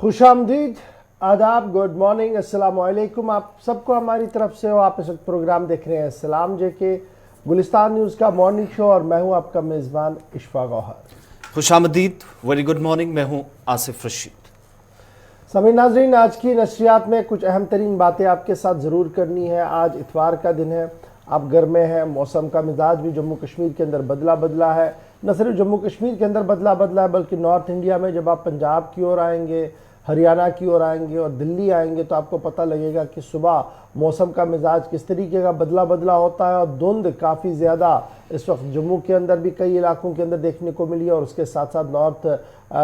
खुशामदीद, आदाब, good morning, अस्सलाम वालेकुम। आप सबको हमारी तरफ से हो। आप इस वक्त प्रोग्राम देख रहे हैं सलाम जेके गुलिस्तान न्यूज़ का मॉर्निंग शो और मैं हूं आपका मेज़बान इशफा गौहर। खुशामदीद, वेरी गुड मॉर्निंग। मैं हूं आसिफ रशीद। सभी नाजरीन, आज की नशरियात में कुछ अहम तरीन बातें आपके साथ ज़रूर करनी है। आज इतवार का दिन है, आप घर में हैं। मौसम का मिजाज भी जम्मू कश्मीर के अंदर बदला बदला है। न सिर्फ जम्मू कश्मीर के अंदर बदला बदला है बल्कि नॉर्थ इंडिया में जब आप पंजाब की ओर आएंगे, हरियाणा की ओर आएंगे और दिल्ली आएंगे तो आपको पता लगेगा कि सुबह मौसम का मिजाज किस तरीके का बदला बदला होता है। और धुंध काफ़ी ज़्यादा इस वक्त जम्मू के अंदर भी कई इलाकों के अंदर देखने को मिली है और उसके साथ साथ नॉर्थ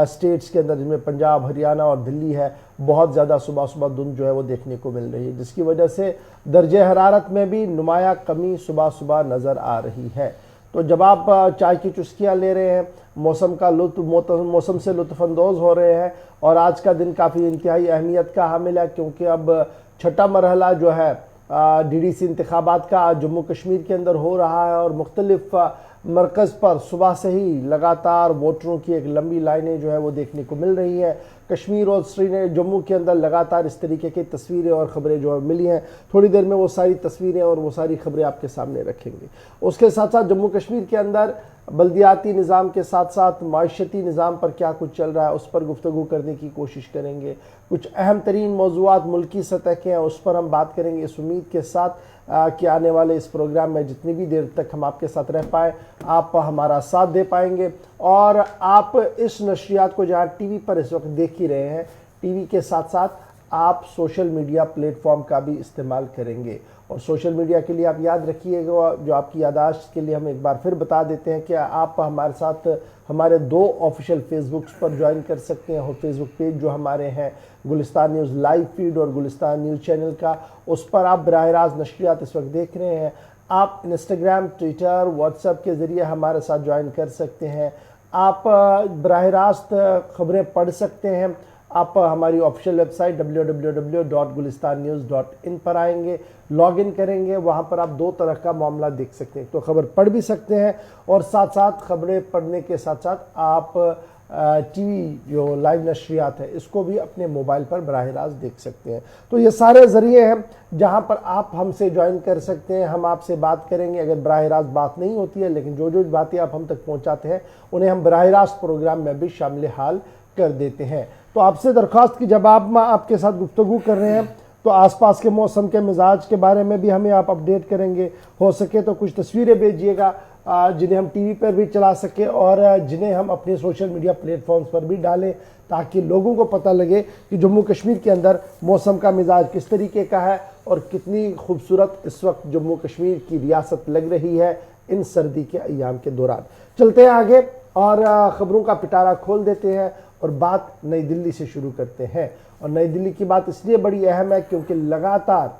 स्टेट्स के अंदर जिनमें पंजाब, हरियाणा और दिल्ली है, बहुत ज़्यादा सुबह सुबह धुंध जो है वो देखने को मिल रही है, जिसकी वजह से दर्जे हरारत में भी नुमाया कमी सुबह सुबह नज़र आ रही है। तो जब आप चाय की चुस्कियाँ ले रहे हैं, मौसम का मौसम से लुत्फ़अंदोज़ हो रहे हैं और आज का दिन काफ़ी इंतहाई अहमियत का हामिल है, क्योंकि अब छठा मरहला जो है DDC इंतखाबात का आज जम्मू कश्मीर के अंदर हो रहा है और मुख्तलिफ मरकज़ पर सुबह से ही लगातार वोटरों की एक लंबी लाइनें जो है वो देखने को मिल रही हैं। कश्मीर और श्रीनगर, जम्मू के अंदर लगातार इस तरीके की तस्वीरें और ख़बरें जो है मिली हैं। थोड़ी देर में वो सारी तस्वीरें और वो सारी ख़बरें आपके सामने रखेंगे। उसके साथ साथ जम्मू कश्मीर के अंदर बल्दियाती निज़ाम के साथ साथ माशती निज़ाम पर क्या कुछ चल रहा है उस पर गुफ्तगू करने की कोशिश करेंगे। कुछ अहम तरीन मौज़ूआत मुल्की सतह के हैं, उस पर हम बात करेंगे इस उम्मीद के साथ कि आने वाले इस प्रोग्राम में जितनी भी देर तक हम आपके साथ रह पाए आप हमारा साथ दे पाएंगे। और आप इस नशरियात को जहाँ TV पर इस वक्त देख ही रहे हैं, TV के साथ साथ आप सोशल मीडिया प्लेटफॉर्म का भी इस्तेमाल करेंगे। और सोशल मीडिया के लिए आप याद रखिएगा, जो आपकी यादाश्त के लिए हम एक बार फिर बता देते हैं कि आप हमारे साथ हमारे 2 ऑफिशियल फेसबुक्स पर ज्वाइन कर सकते हैं। और फेसबुक पेज जो हमारे हैं गुलिस्तान न्यूज़ लाइव फीड और गुलिस्तान न्यूज़ चैनल का, उस पर आप बराह रास्त नशरियात इस वक्त देख रहे हैं। आप इंस्टाग्राम, ट्विटर, व्हाट्सएप के ज़रिए हमारे साथ ज्वाइन कर सकते हैं। आप बराह रास्त ख़बरें पढ़ सकते हैं। आप हमारी ऑफिशियल वेबसाइट www.gulistannews.in पर आएंगे, लॉगिन करेंगे, वहाँ पर आप 2 तरह का मामला देख सकते हैं। तो खबर पढ़ भी सकते हैं और साथ साथ खबरें पढ़ने के साथ साथ आप TV जो लाइव नशरियात है इसको भी अपने मोबाइल पर बराह रास्त देख सकते हैं। तो ये सारे ज़रिए हैं जहाँ पर आप हमसे ज्वाइन कर सकते हैं। हम आपसे बात करेंगे, अगर बराह रास्त बात नहीं होती है लेकिन जो जो बातें आप हम तक पहुँचाते हैं उन्हें हम बराह रास्त प्रोग्राम में भी शामिल हाल कर देते हैं। तो आपसे दरख्वास्त की जब आप आपके साथ गुफ्तगू कर रहे हैं तो आसपास के मौसम के मिजाज के बारे में भी हमें आप अपडेट करेंगे। हो सके तो कुछ तस्वीरें भेजिएगा जिन्हें हम TV पर भी चला सके और जिन्हें हम अपने सोशल मीडिया प्लेटफॉर्म्स पर भी डालें, ताकि लोगों को पता लगे कि जम्मू कश्मीर के अंदर मौसम का मिजाज किस तरीके का है और कितनी खूबसूरत इस वक्त जम्मू कश्मीर की रियासत लग रही है इन सर्दी के अयाम के दौरान। चलते हैं आगे और ख़बरों का पिटारा खोल देते हैं और बात नई दिल्ली से शुरू करते हैं। और नई दिल्ली की बात इसलिए बड़ी अहम है क्योंकि लगातार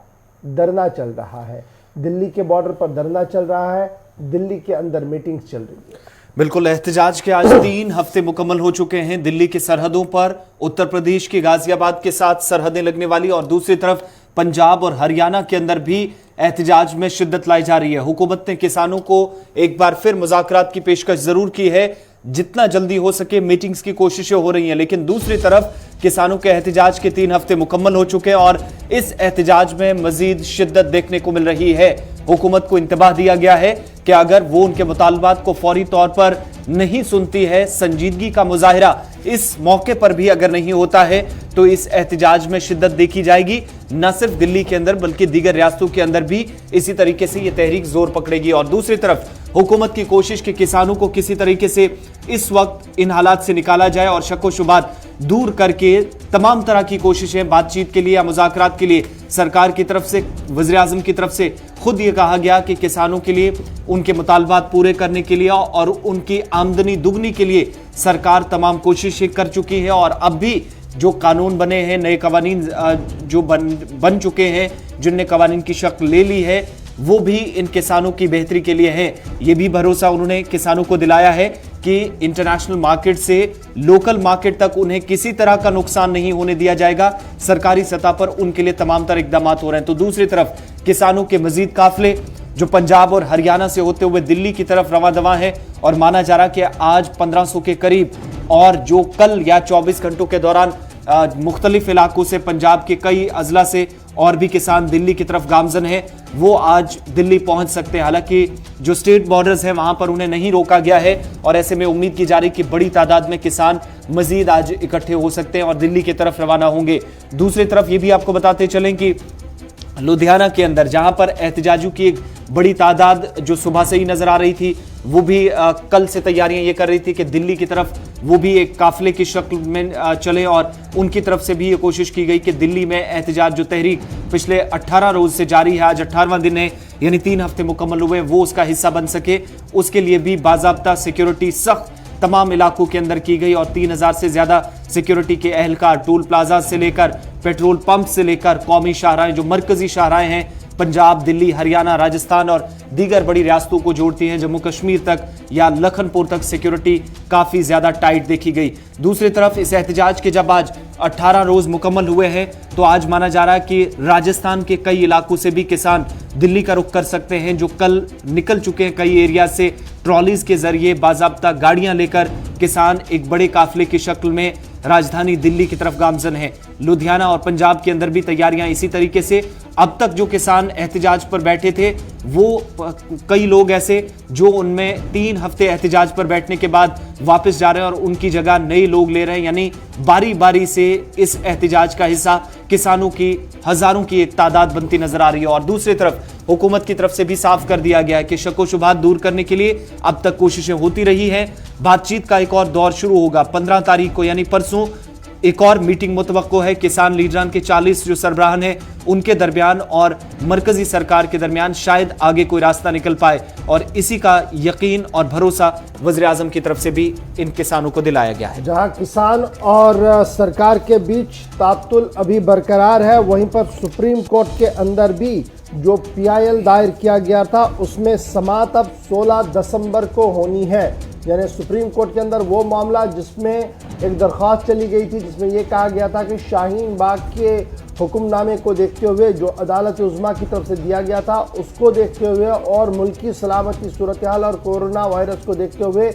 धरना चल रहा है। दिल्ली के बॉर्डर पर धरना चल रहा है, दिल्ली के अंदर मीटिंग्स चल रही है। बिल्कुल, एहतजाज के आज 3 हफ्ते मुकम्मल हो चुके हैं। दिल्ली की सरहदों पर उत्तर प्रदेश की गाजियाबाद के साथ सरहदें लगने वाली और दूसरी तरफ पंजाब और हरियाणा के अंदर भी एहतजाज में शिद्दत लाई जा रही है। हुकूमत ने किसानों को एक बार फिर मुज़ाकरात की पेशकश जरूर की है, जितना जल्दी हो सके मीटिंग्स की कोशिशें हो रही हैं, लेकिन दूसरी तरफ किसानों के एहतजाज के 3 हफ्ते मुकम्मल हो चुके हैं और इस एहतजाज में मजीद शिद्दत देखने को मिल रही है। हुकूमत को इंतबाह दिया गया है कि अगर वो उनके मुतालबात को फौरी तौर पर नहीं सुनती है, संजीदगी का मुजाहिरा इस मौके पर भी अगर नहीं होता है तो इस एहतजाज में शिद्दत देखी जाएगी। न सिर्फ दिल्ली के अंदर बल्कि दीगर रियासतों के अंदर भी इसी तरीके से ये तहरीक जोर पकड़ेगी। और दूसरी तरफ हुकूमत की कोशिश कि किसानों को किसी तरीके से इस वक्त इन हालात से निकाला जाए और शक व शुबात दूर करके तमाम तरह की कोशिशें बातचीत के लिए या मुज़ाकरात के लिए सरकार की तरफ से, वज़ीर आज़म की तरफ से खुद ये कहा गया कि किसानों के लिए उनके मुतालबात पूरे करने के लिए और उनकी आमदनी दुगनी के लिए सरकार तमाम कोशिशें कर चुकी है। और अब भी जो कानून बने हैं, नए कवानीन जो बन चुके हैं, जिनने कवानीन की शक्ल ले ली है, वो भी इन किसानों की बेहतरी के लिए हैं। ये भी भरोसा उन्होंने किसानों को दिलाया है कि इंटरनेशनल मार्केट से लोकल मार्केट तक उन्हें किसी तरह का नुकसान नहीं होने दिया जाएगा। सरकारी सतह पर उनके लिए तमाम तरह इकदाम हो रहे हैं। तो दूसरी तरफ किसानों के मजीद काफिले जो पंजाब और हरियाणा से होते हुए दिल्ली की तरफ रवां दवां है और माना जा रहा कि आज 1500 के करीब और जो कल या 24 घंटों के दौरान मुख्तलिफ इलाकों से, पंजाब के कई अजला से और भी किसान दिल्ली की तरफ गामजन है, वो आज दिल्ली पहुंच सकते हैं। हालांकि जो स्टेट बॉर्डर्स हैं वहां पर उन्हें नहीं रोका गया है और ऐसे में उम्मीद की जा रही है कि बड़ी तादाद में किसान मजीद आज इकट्ठे हो सकते हैं और दिल्ली की तरफ रवाना होंगे। दूसरी तरफ ये भी आपको बताते चलें कि लुधियाना के अंदर जहां पर एहतजाजियों की एक बड़ी तादाद जो सुबह से ही नजर आ रही थी, वो भी कल से तैयारियां ये कर रही थी कि दिल्ली की तरफ वो भी एक काफिले की शक्ल में चले और उनकी तरफ से भी ये कोशिश की गई कि दिल्ली में एहतजाज जो तहरीक पिछले 18 रोज से जारी है, आज 18वां दिन है, यानी 3 हफ्ते मुकम्मल हुए, वो उसका हिस्सा बन सके, उसके लिए भी बाज़ाब्ता सिक्योरिटी सख्त तमाम इलाकों के अंदर की गई और 3000 से ज्यादा सिक्योरिटी के एहलकार टोल प्लाजा से लेकर पेट्रोल पंप से लेकर कौमी शाहराहें, जो मरकजी शाहराहें हैं पंजाब, दिल्ली, हरियाणा, राजस्थान और दीगर बड़ी रियासतों को जोड़ती हैं, जम्मू कश्मीर तक या लखनपुर तक सिक्योरिटी काफी ज्यादा टाइट देखी गई। दूसरी तरफ इस एहतजाज के जब आज 18 रोज मुकम्मल हुए हैं तो आज माना जा रहा है कि राजस्थान के कई इलाकों से भी किसान दिल्ली का रुख कर सकते हैं, जो कल निकल चुके हैं कई एरिया से ट्रॉलीज के जरिए बाज़ाब्ता गाड़ियां लेकर किसान एक बड़े काफिले की शक्ल में राजधानी दिल्ली की तरफ गामजन है। लुधियाना और पंजाब के अंदर भी तैयारियां इसी तरीके से। अब तक जो किसान एहतजाज पर बैठे थे वो कई लोग ऐसे जो उनमें 3 हफ्ते एहतजाज पर बैठने के बाद वापस जा रहे हैं और उनकी जगह नए लोग ले रहे हैं, यानी बारी बारी से इस एहतजाज का हिस्सा किसानों की हजारों की एक तादाद बनती नजर आ रही है। और दूसरी तरफ हुकूमत की तरफ से भी साफ कर दिया गया है कि शक व शुबहात दूर करने के लिए अब तक कोशिशें होती रही हैं। बातचीत का एक और दौर शुरू होगा 15 तारीख को, यानी परसों एक और मीटिंग मुतवक्को है किसान लीडरान के 40 जो सरबराहान हैं उनके दरमियान और मरकजी सरकार के दरमियान, शायद आगे कोई रास्ता निकल पाए और इसी का यकीन और भरोसा वज़ीर आज़म की तरफ से भी इन किसानों को दिलाया गया है। जहां किसान और सरकार के बीच तातुल अभी बरकरार है, वहीं पर सुप्रीम कोर्ट के अंदर भी जो PIL दायर किया गया था उसमें समाअत अब 16 दिसंबर को होनी है। यानी सुप्रीम कोर्ट के अंदर वो मामला जिसमें एक दरख्वास्त चली गई थी जिसमें यह कहा गया था कि शाहीन बाग के हुक्मनामे को देखते हुए जो अदालत उज़्मा की तरफ से दिया गया था उसको देखते हुए और मुल्की सलामती सूरत हाल और कोरोना वायरस को देखते हुए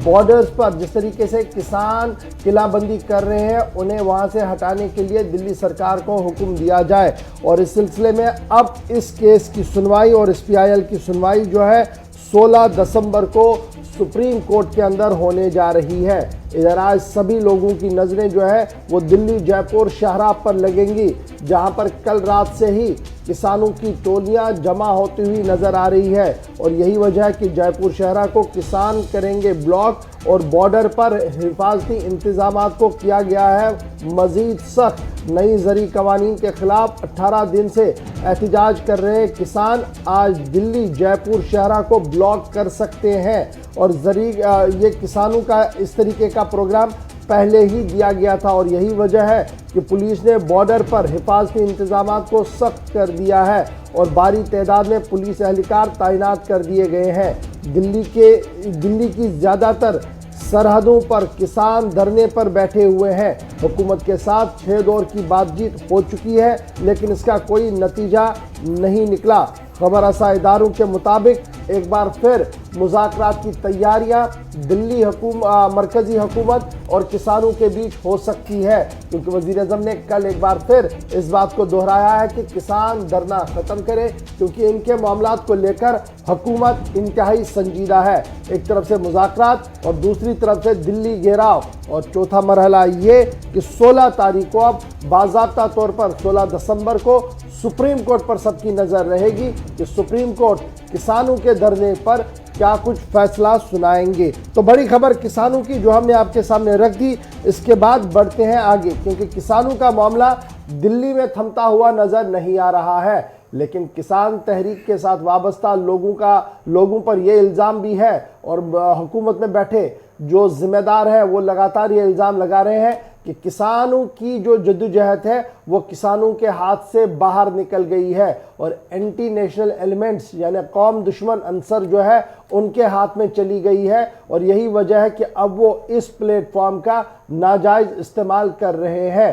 बॉर्डर्स पर जिस तरीके से किसान किलाबंदी कर रहे हैं उन्हें वहां से हटाने के लिए दिल्ली सरकार को हुक्म दिया जाए। और इस सिलसिले में अब इस केस की सुनवाई और इस PIL की सुनवाई जो है 16 दिसंबर को सुप्रीम कोर्ट के अंदर होने जा रही है। इधर आज सभी लोगों की नज़रें जो है वो दिल्ली जयपुर शाहराह पर लगेंगी, जहां पर कल रात से ही किसानों की टोलियां जमा होती हुई नज़र आ रही है। और यही वजह है कि जयपुर शाहराह को किसान करेंगे ब्लॉक और बॉर्डर पर हिफाजती इंतजामात को किया गया है मज़ीद सख्त। नई ज़री कवानीन के खिलाफ 18 दिन से एहतजाज कर रहे किसान आज दिल्ली जयपुर शाहराह को ब्लॉक कर सकते हैं। और ये किसानों का इस तरीके का प्रोग्राम पहले ही दिया गया था और यही वजह है कि पुलिस ने बॉर्डर पर हिफाजती इंतजामात को सख्त कर दिया है और भारी तादाद में पुलिस एहलकार तैनात कर दिए गए हैं। दिल्ली की ज़्यादातर सरहदों पर किसान धरने पर बैठे हुए हैं। हुकूमत के साथ 6 दौर की बातचीत हो चुकी है लेकिन इसका कोई नतीजा नहीं निकला। खबर रसा इदारों के मुताबिक एक बार फिर मुज़ाकरात की तैयारियां दिल्ली मरकजी हुकूमत और किसानों के बीच हो सकती है, क्योंकि वज़ीर आज़म ने कल एक बार फिर इस बात को दोहराया है कि किसान धरना ख़त्म करें, क्योंकि इनके मामलात को लेकर हुकूमत इंतहाई संजीदा है। एक तरफ से मुज़ाकरात और दूसरी तरफ से दिल्ली घेराव। और चौथा मरहला ये कि 16 तारीख को अब बाज़ाब्ता तौर पर 16 दिसंबर को सुप्रीम कोर्ट पर सबकी नज़र रहेगी कि सुप्रीम कोर्ट किसानों के धरने पर क्या कुछ फैसला सुनाएंगे। तो बड़ी खबर किसानों की जो हमने आपके सामने रख दी। इसके बाद बढ़ते हैं आगे, क्योंकि किसानों का मामला दिल्ली में थमता हुआ नज़र नहीं आ रहा है, लेकिन किसान तहरीक के साथ वाबस्ता लोगों पर यह इल्ज़ाम भी है और हुकूमत में बैठे जो जिम्मेदार हैं वो लगातार ये इल्ज़ाम लगा रहे हैं कि किसानों की जो जद्दोजहद है वो किसानों के हाथ से बाहर निकल गई है और एंटी नेशनल एलिमेंट्स यानी कौम दुश्मन अंसर जो है उनके हाथ में चली गई है। और यही वजह है कि अब वो इस प्लेटफॉर्म का नाजायज़ इस्तेमाल कर रहे हैं।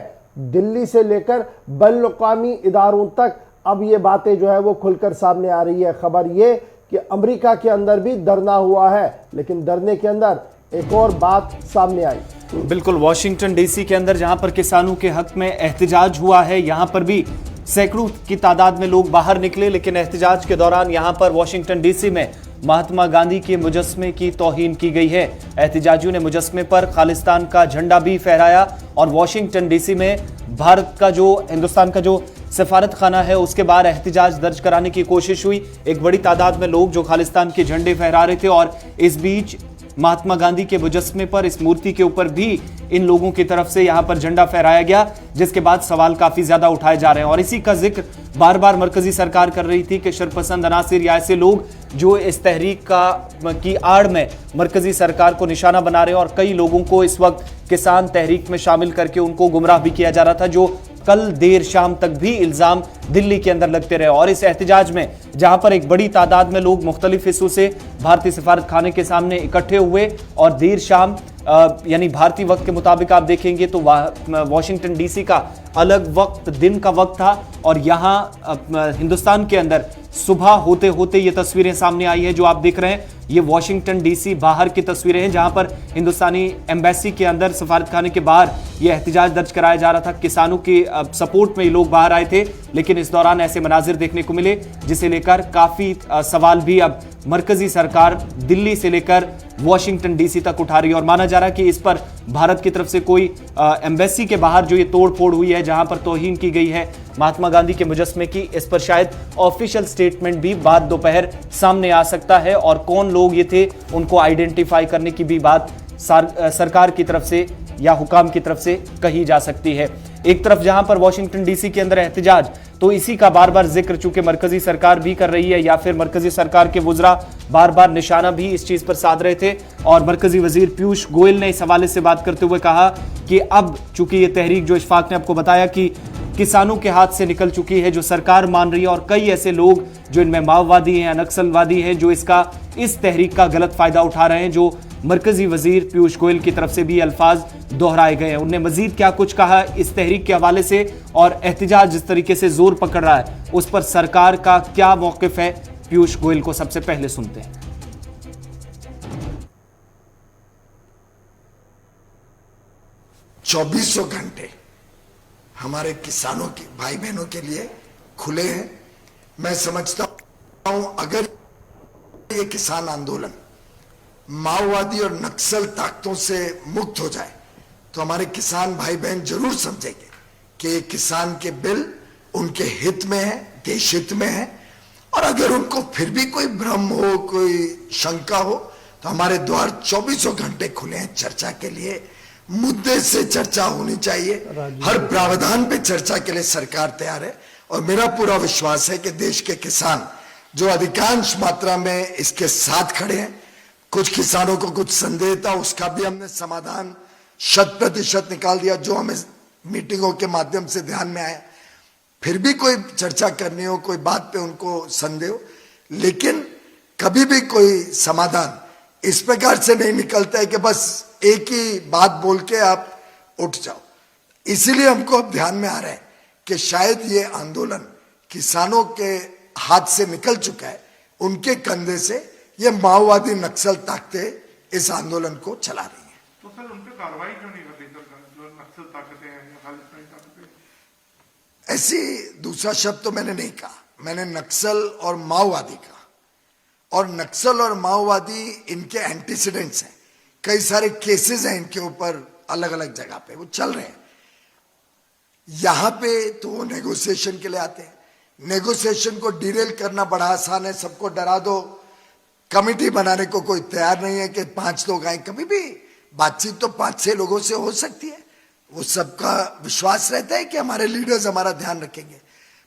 दिल्ली से लेकर बैनुल-अक़वामी इदारों तक अब ये बातें जो है वो खुलकर सामने आ रही है। खबर ये कि अमेरिका के अंदर भी धरना हुआ है, लेकिन धरने के अंदर एक और बात सामने आई। बिल्कुल, वॉशिंगटन डीसी के अंदर जहां पर किसानों के हक में एहतजाज हुआ है, यहां पर भी सैकड़ों की तादाद में लोग बाहर निकले, लेकिन एहतजाज के दौरान यहां पर वॉशिंगटन डीसी में महात्मा गांधी के मुजस्मे की तौहीन की गई है। एहतजाजियों ने मुजस्मे पर खालिस्तान का झंडा भी फहराया और वॉशिंगटन डीसी में भारत का हिंदुस्तान का जो सफारत खाना है उसके बाहर एहतजाज दर्ज कराने की कोशिश हुई। एक बड़ी तादाद में लोग जो खालिस्तान के झंडे फहरा रहे थे और इस बीच महात्मा गांधी के मुजस्मे पर, इस मूर्ति के ऊपर भी इन लोगों की तरफ से यहां पर झंडा फहराया गया, जिसके बाद सवाल काफी ज्यादा उठाए जा रहे हैं। और इसी का जिक्र बार बार मरकजी सरकार कर रही थी कि शरपसंद अनासिर या ऐसे लोग जो इस तहरीक की आड़ में मरकजी सरकार को निशाना बना रहे हैं, और कई लोगों को इस वक्त किसान तहरीक में शामिल करके उनको गुमराह भी किया जा रहा था, जो कल देर शाम तक भी इल्जाम दिल्ली के अंदर लगते रहे। और इस एहतजाज में जहां पर एक बड़ी तादाद में लोग मुख्तलिफ हिस्सों से भारतीय सफारत खाने के सामने इकट्ठे हुए और देर शाम यानी भारतीय वक्त के मुताबिक आप देखेंगे तो वॉशिंगटन डीसी का अलग वक्त, दिन का वक्त था, और यहां हिंदुस्तान के अंदर सुबह होते होते ये तस्वीरें सामने आई है जो आप देख रहे हैं। ये वॉशिंगटन डीसी बाहर की तस्वीरें हैं जहां पर हिंदुस्तानी एम्बेसी के अंदर, सफारत खाने के बाहर ये एहतजाज दर्ज कराया जा रहा था। किसानों के सपोर्ट में ये लोग बाहर आए थे, लेकिन इस दौरान ऐसे मनाजिर देखने को मिले जिसे लेकर काफी सवाल भी अब मरकजी सरकार दिल्ली से लेकर वॉशिंगटन डीसी तक उठा रही है। और माना जा रहा है कि इस पर भारत की तरफ से कोई एम्बेसी के बाहर जो ये तोड़-फोड़ हुई है, जहां पर तौहीन की गई है महात्मा गांधी के मुजस्मे की, इस पर शायद ऑफिशियल स्टेटमेंट भी बाद दोपहर सामने आ सकता है। और कौन लोग ये थे उनको आइडेंटिफाई करने की भी बात सरकार की तरफ से या हुकाम की तरफ से कही जा सकती है। एक तरफ जहां पर वॉशिंगटन डीसी के अंदर एहतजाज, तो इसी का बार बार जिक्र चूंकि मरकजी सरकार भी कर रही है या फिर मरकजी सरकार के वुज़रा बार बार निशाना भी इस चीज पर साध रहे थे। और मरकजी वजीर पीयूष गोयल ने इस हवाले से बात करते हुए कहा कि अब चूंकि ये तहरीक जो इशफाक ने आपको बताया कि किसानों के हाथ से निकल चुकी है, जो सरकार मान रही है, और कई ऐसे लोग जो इनमें माओवादी हैं, नक्सलवादी हैं, जो इस तहरीक का गलत फायदा उठा रहे हैं, जो मरकजी वजीर पीयूष गोयल की तरफ से भी अल्फाज दोहराए गए हैं। उनने मजीद क्या कुछ कहा इस तहरीक के हवाले से, और एहतजाज जिस तरीके से जोर पकड़ रहा है उस पर सरकार का क्या मौकिफ है, पीयूष गोयल को सबसे पहले सुनते हैं। 2400 घंटे हमारे किसानों के भाई बहनों के लिए खुले हैं। मैं समझता हूं अगर ये किसान आंदोलन माओवादी और नक्सल ताकतों से मुक्त हो जाए तो हमारे किसान भाई बहन जरूर समझेंगे कि ये किसान के बिल उनके हित में है, देश हित में है। और अगर उनको फिर भी कोई भ्रम हो, कोई शंका हो, तो हमारे द्वार 2400 घंटे खुले हैं चर्चा के लिए। मुद्दे से चर्चा होनी चाहिए, हर प्रावधान पे चर्चा के लिए सरकार तैयार है। और मेरा पूरा विश्वास है कि देश के किसान जो अधिकांश मात्रा में इसके साथ खड़े हैं, कुछ किसानों को कुछ संदेह था, उसका भी हमने समाधान 100% निकाल दिया जो हमें मीटिंगों के माध्यम से ध्यान में आया। फिर भी कोई चर्चा करनी हो, कोई बात पे उनको संदेह हो, लेकिन कभी भी कोई समाधान इस प्रकार से नहीं निकलता है कि बस एक ही बात बोल के आप उठ जाओ। इसीलिए हमको अब ध्यान में आ रहा है कि शायद ये आंदोलन किसानों के हाथ से निकल चुका है, उनके कंधे से ये माओवादी नक्सल ताकतें इस आंदोलन को चला रही हैं। तो सर उन पे कार्रवाई क्यों नहीं करती सरकार, जो नक्सल ताकतें हैं या खालिस्तानी ताकतें? ऐसी दूसरा शब्द तो मैंने नहीं कहा, मैंने नक्सल और माओवादी कहा। और नक्सल और माओवादी इनके एंटीसीडेंट्स हैं, कई सारे केसेस हैं इनके ऊपर अलग अलग जगह पे, वो चल रहे हैं। यहां पे तो वो नेगोशिएशन के लिए आते हैं। नेगोशिएशन को डिरेल करना बड़ा आसान है, सबको डरा दो, कमिटी बनाने को कोई तैयार नहीं है कि 5 लोग आए। कभी भी बातचीत तो 5-6 लोगों से हो सकती है, वो सबका विश्वास रहता है कि हमारे लीडर्स हमारा ध्यान रखेंगे।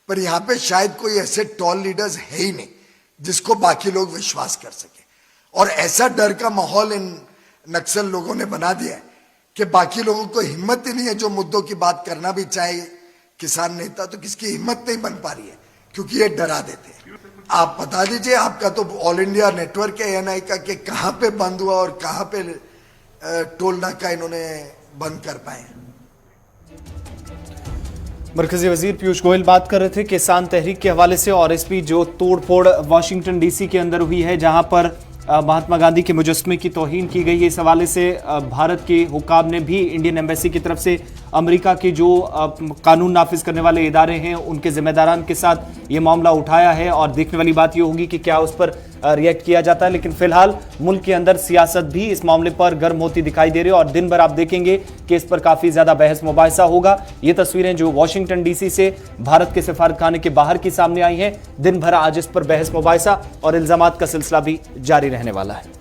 पर यहां पे शायद कोई ऐसे टॉल लीडर्स है ही नहीं जिसको बाकी लोग विश्वास कर सके। और ऐसा डर का माहौल इन नक्सल लोगों ने बना दिया है कि बाकी लोगों को हिम्मत ही नहीं है, जो मुद्दों की बात करना भी चाहे किसान नेता, तो किसकी हिम्मत नहीं बन पा रही है क्योंकि ये डरा देते हैं। आप बता दीजिए, आपका तो ऑल इंडिया नेटवर्क है ANI का, कि कहां पे बंद हुआ और कहां पे टोल नाका इन्होंने बंद कर पाए। मरकजी वजीर पीयूष गोयल बात कर रहे थे किसान तहरीक के हवाले से, और इस बीच जो तोड़फोड़ वाशिंगटन डीसी के अंदर हुई है, जहां पर महात्मा गांधी के मुजस्मे की तौहीन की गई है। इस हवाले से भारत के हुक्काम ने भी इंडियन एम्बेसी की तरफ से अमेरिका के जो कानून नाफिज करने वाले इदारे हैं उनके जिम्मेदारान के साथ ये मामला उठाया है और देखने वाली बात ये होगी कि क्या उस पर रिएक्ट किया जाता है। लेकिन फिलहाल मुल्क के अंदर सियासत भी इस मामले पर गर्म होती दिखाई दे रही है और दिन भर आप देखेंगे कि इस पर काफी ज्यादा बहस मुबाहिसा होगा। ये तस्वीरें जो वाशिंगटन डीसी से भारत के सफारतखाने के बाहर की सामने आई हैं, दिन भर आज इस पर बहस मुबाहिसा और इल्जामात का सिलसिला भी जारी रहने वाला है।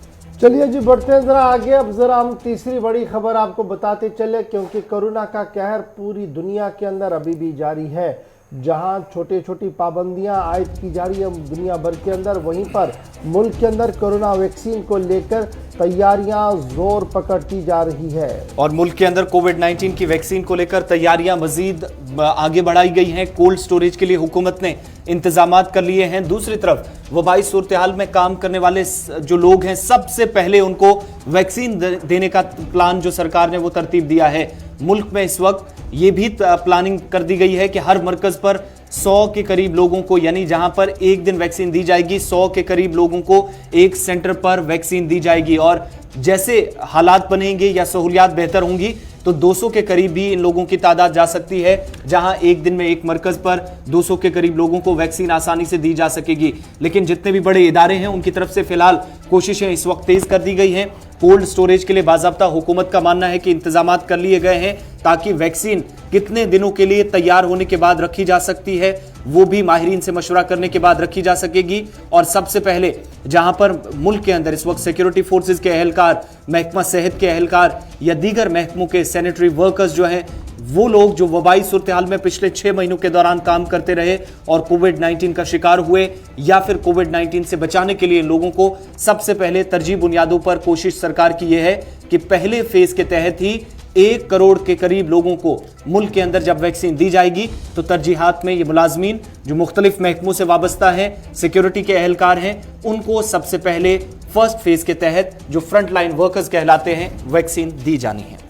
चलिए जी, बढ़ते हैं जरा आगे। अब जरा हम तीसरी बड़ी खबर आपको बताते चले, क्योंकि कोरोना का कहर पूरी दुनिया के अंदर अभी भी जारी है। जहां छोटी छोटी पाबंदियां आयद की जा रही है दुनिया भर के अंदर, वहीं पर मुल्क के अंदर कोरोना वैक्सीन को लेकर तैयारियां जोर पकड़ती जा रही है और मुल्क के अंदर कोविड-19 की वैक्सीन को लेकर तैयारियां मजीद आगे बढ़ाई गई हैं। कोल्ड स्टोरेज के लिए हुकूमत ने इंतजामात कर लिए हैं। दूसरी तरफ वबाई सूरत हाल में काम करने वाले जो लोग हैं, सबसे पहले उनको वैक्सीन देने का प्लान जो सरकार ने वो तरतीब दिया है। मुल्क में इस वक्त ये भी प्लानिंग कर दी गई है कि हर मरकज पर 100 के करीब लोगों को, यानी जहां पर एक दिन वैक्सीन दी जाएगी, 100 के करीब लोगों को एक सेंटर पर वैक्सीन दी जाएगी। और जैसे हालात बनेंगे या सहूलियात बेहतर होंगी तो 200 के करीब भी इन लोगों की तादाद जा सकती है, जहां एक दिन में एक मरकज पर 200 के करीब लोगों को वैक्सीन आसानी से दी जा सकेगी। लेकिन जितने भी बड़े इदारे हैं उनकी तरफ से फिलहाल कोशिशें इस वक्त तेज कर दी गई हैं। कोल्ड स्टोरेज के लिए बाज़ाब्ता हुकूमत का मानना है कि इंतजामात कर लिए गए हैं ताकि वैक्सीन कितने दिनों के लिए तैयार होने के बाद रखी जा सकती है वो भी माहिरीन से मशवरा करने के बाद रखी जा सकेगी। और सबसे पहले जहां पर मुल्क के अंदर इस वक्त सिक्योरिटी फोर्सेस के एहलकार, महकमा सेहत के एहलकार या दीगर महकमों के सैनिटरी वर्कर्स जो हैं, वो लोग जो वबाई सूरत हाल में पिछले 6 महीनों के दौरान काम करते रहे और कोविड-19 का शिकार हुए या फिर कोविड-19 से बचाने के लिए लोगों को सबसे पहले तरजीह बुनियादों पर कोशिश सरकार की यह है कि पहले फेज के तहत ही 1 करोड़ के करीब लोगों को मुल्क के अंदर जब वैक्सीन दी जाएगी तो तरजीहात में ये मुलाजमीन जो मुख्तलिफ महकमों से वाबस्ता हैं, सिक्योरिटी के एहलकार हैं, उनको सबसे पहले फर्स्ट फेज के तहत जो फ्रंट लाइन वर्कर्स कहलाते हैं वैक्सीन दी जानी है।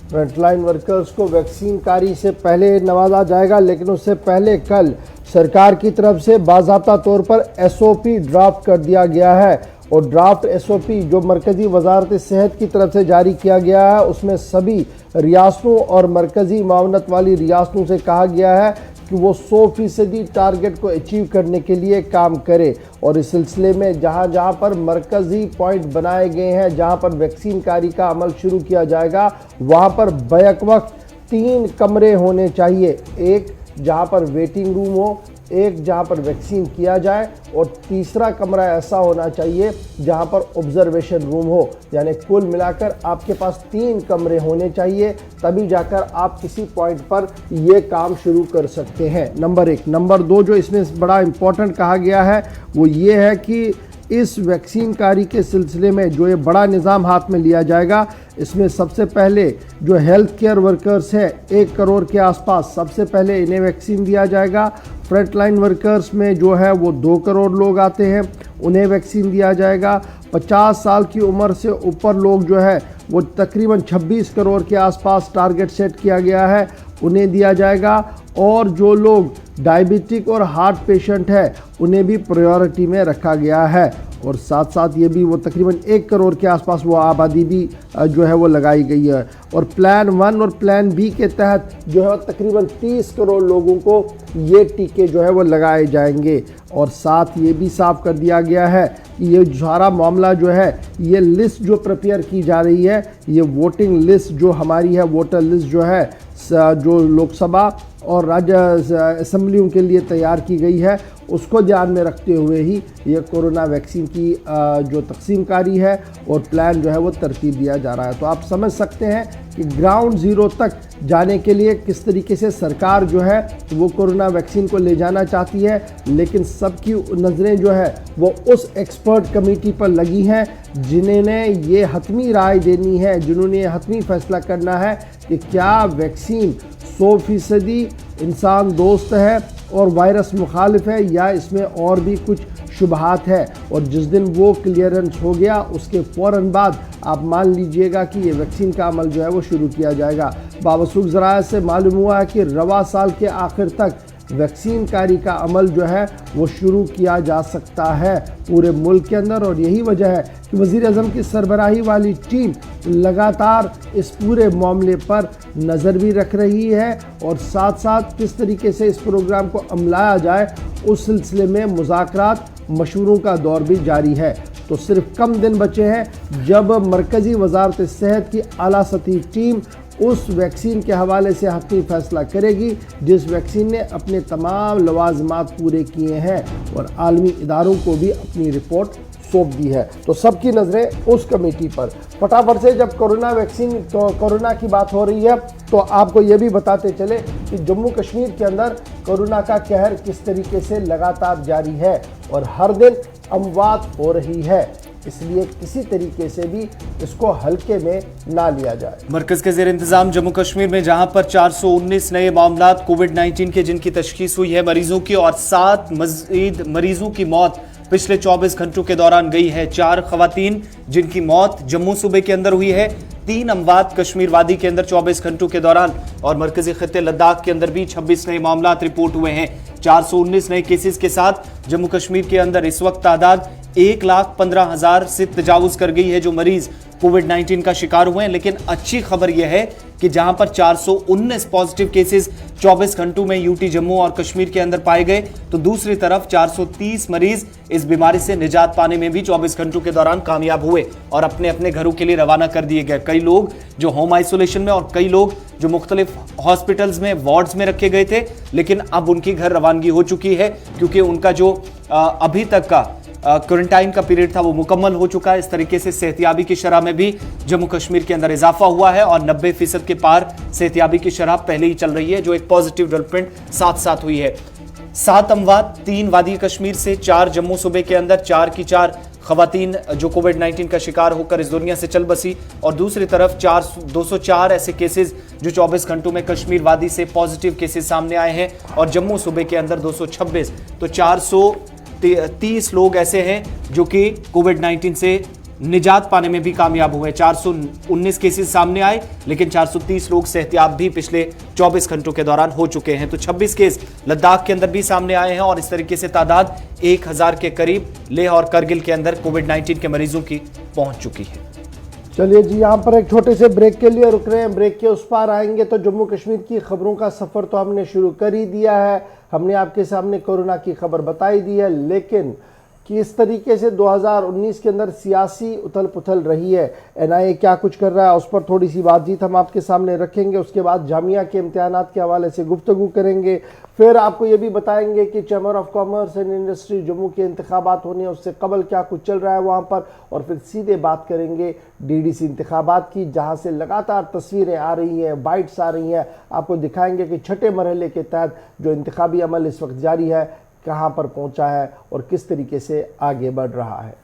फ्रंटलाइन वर्कर्स को वैक्सीन कारी से पहले नवाजा जाएगा, लेकिन उससे पहले कल सरकार की तरफ से बाज़ाब्ता तौर पर SOP ड्राफ्ट कर दिया गया है। और ड्राफ्ट SOP जो मरकज़ी वजारत सेहत की तरफ से जारी किया गया है, उसमें सभी रियासतों और मरकज़ी मावनत वाली रियासतों से कहा गया है कि वो 100% टारगेट को अचीव करने के लिए काम करे। और इस सिलसिले में जहाँ जहाँ पर मरकज़ी पॉइंट बनाए गए हैं, जहाँ पर वैक्सीन कारी का अमल शुरू किया जाएगा, वहाँ पर बैक वक्त 3 कमरे होने चाहिए। एक जहाँ पर वेटिंग रूम हो, एक जहाँ पर वैक्सीन किया जाए और तीसरा कमरा ऐसा होना चाहिए जहाँ पर ऑब्जर्वेशन रूम हो। यानी कुल मिलाकर आपके पास 3 कमरे होने चाहिए, तभी जाकर आप किसी पॉइंट पर ये काम शुरू कर सकते हैं। नंबर 1। नंबर 2 जो इसमें बड़ा इम्पोर्टेंट कहा गया है वो ये है कि इस वैक्सीन कारी के सिलसिले में जो ये बड़ा निज़ाम हाथ में लिया जाएगा, इसमें सबसे पहले जो हेल्थ केयर वर्कर्स हैं 1 करोड़ के आसपास, सबसे पहले इन्हें वैक्सीन दिया जाएगा। फ्रंट लाइन वर्कर्स में जो है वो 2 करोड़ लोग आते हैं, उन्हें वैक्सीन दिया जाएगा। 50 साल की उम्र से ऊपर लोग जो है वो तकरीबन 26 करोड़ के आसपास टारगेट सेट किया गया है, उन्हें दिया जाएगा। और जो लोग डायबिटिक और हार्ट पेशेंट है उन्हें भी प्रायोरिटी में रखा गया है। और साथ साथ ये भी वो तकरीबन 1 करोड़ के आसपास वो आबादी भी जो है वो लगाई गई है। और प्लान 1 और प्लान बी के तहत जो है तकरीबन 30 करोड़ लोगों को ये टीके जो है वो लगाए जाएंगे। और साथ ये भी साफ कर दिया गया है कि ये सारा मामला जो है, ये लिस्ट जो प्रिपेयर की जा रही है, ये वोटिंग लिस्ट जो हमारी है, वोटर लिस्ट जो है जो लोकसभा और राज्य असेंबलियों के लिए तैयार की गई है, उसको ध्यान में रखते हुए ही ये कोरोना वैक्सीन की जो तकसीमकारी है और प्लान जो है वो तरतीब दिया जा रहा है। तो आप समझ सकते हैं कि ग्राउंड ज़ीरो तक जाने के लिए किस तरीके से सरकार जो है वो कोरोना वैक्सीन को ले जाना चाहती है। लेकिन सबकी नज़रें जो है वो उस एक्सपर्ट कमेटी पर लगी हैं जिन्होंने ये हतमी राय देनी है, जिन्होंने ये हतमी फैसला करना है कि क्या वैक्सीन 100% इंसान दोस्त है और वायरस मुखालिफ है या इसमें और भी कुछ शुबहात है। और जिस दिन वो क्लियरेंस हो गया उसके फ़ौरन बाद आप मान लीजिएगा कि ये वैक्सीन का अमल जो है वो शुरू किया जाएगा। बावसूख ज़राए से मालूम हुआ है कि रवा साल के आखिर तक वैक्सीनकारी का अमल जो है वो शुरू किया जा सकता है पूरे मुल्क के अंदर। और यही वजह है कि वज़ीर आज़म की सरबराही वाली टीम लगातार इस पूरे मामले पर नज़र भी रख रही है और साथ साथ किस तरीके से इस प्रोग्राम को अमलाया जाए उस सिलसिले में मुज़ाकरात मशवरों का दौर भी जारी है। तो सिर्फ कम दिन बचे हैं जब मरकज़ी वजारत सेहत की आला सतही टीम उस वैक्सीन के हवाले से हक़ी फैसला करेगी जिस वैक्सीन ने अपने तमाम लवाजमात पूरे किए हैं और आलमी इदारों को भी अपनी रिपोर्ट सौंप दी है। तो सबकी नज़रें उस कमेटी पर। फटाफट से जब कोरोना वैक्सीन तो कोरोना की बात हो रही है तो आपको ये भी बताते चले कि जम्मू कश्मीर के अंदर कोरोना का कहर किस तरीके से लगातार जारी है और हर दिन अमवात हो रही है, इसलिए किसी तरीके से भी इसको हल्के में ना लिया जाए। मरकज के जेर इंतजाम जम्मू कश्मीर में जहां पर 419 नए मामला कोविड-19 के जिनकी तशखीस हुई है मरीजों की और 7 मजीद मरीजों की मौत पिछले 24 घंटों के दौरान गई है। 4 खवातीन जिनकी मौत जम्मू सूबे के अंदर हुई है, 3 अमवात कश्मीर वादी के अंदर 24 घंटों के दौरान और मरकजी खित्ते लद्दाख के अंदर भी 26 नए मामला रिपोर्ट हुए हैं। 419 नए केसेस के साथ जम्मू कश्मीर के अंदर इस वक्त तादाद 1,15,000 से तजावुज कर गई है जो मरीज कोविड-19 का शिकार हुए हैं। लेकिन अच्छी खबर यह है कि जहां पर 419 पॉजिटिव केसेस 24 घंटों में यूटी जम्मू और कश्मीर के अंदर पाए गए, तो दूसरी तरफ 430 मरीज इस बीमारी से निजात पाने में भी 24 घंटों के दौरान कामयाब हुए और अपने अपने घरों के लिए रवाना कर दिए गए। कई लोग जो होम आइसोलेशन में और कई लोग जो मुख्तलिफ हॉस्पिटल्स में वार्ड्स में रखे गए थे, लेकिन अब उनकी घर रवानगी हो चुकी है क्योंकि उनका जो अभी तक का क्वारंटाइन का पीरियड था वो मुकम्मल हो चुका है। इस तरीके से सेहतियाबी की शरह में भी जम्मू कश्मीर के अंदर इजाफा हुआ है और 90% के पार सेहतियाबी की शरह पहले ही चल रही है, जो एक पॉजिटिव डेवलपमेंट साथ साथ हुई है। 7 अमवात, 3 वादी कश्मीर से, 4 जम्मू सूबे के अंदर, 4 की 4 खवातीन जो कोविड-19 का शिकार होकर इस दुनिया से चल बसी और दूसरी तरफ 204 ऐसे केसेस जो 24 घंटों में कश्मीर वादी से पॉजिटिव केसेस सामने आए हैं और जम्मू सूबे के अंदर 226, तो 430 लोग ऐसे हैं जो कि कोविड-19 से निजात पाने में भी कामयाब हुए। 419 केसेस सामने आए लेकिन 430 लोग सेहतियाब भी पिछले 24 घंटों के दौरान हो चुके हैं। तो 26 केस लद्दाख के अंदर भी सामने आए हैं और इस तरीके से तादाद 1000 के करीब लेह और करगिल के अंदर कोविड-19 के मरीजों की पहुंच चुकी है। चलिए जी, यहाँ पर एक छोटे से ब्रेक के लिए रुक रहे हैं। ब्रेक के उस पार आएंगे तो जम्मू कश्मीर की खबरों का सफ़र तो हमने शुरू कर ही दिया है। हमने आपके सामने कोरोना की खबर बताई दी है, लेकिन कि इस तरीके से 2019 के अंदर सियासी उथल पुथल रही है, एनआईए क्या कुछ कर रहा है उस पर थोड़ी सी बातचीत हम आपके सामने रखेंगे। उसके बाद जामिया के इम्तिहानात के हवाले से गुफ्तगू करेंगे। फिर आपको ये भी बताएंगे कि chamber of commerce and industry Jammu के इंतखाबात होने उससे कबल क्या कुछ चल रहा है वहाँ पर, और फिर सीधे बात करेंगे डीडीसी इंतखाबात की, जहाँ से लगातार तस्वीरें आ रही हैं, बाइट्स आ रही हैं। आपको दिखाएंगे कि छठे मरहले के तहत जो इंतखाबी अमल इस वक्त जारी है कहाँ पर पहुंचा है और किस तरीके से आगे बढ़ रहा है।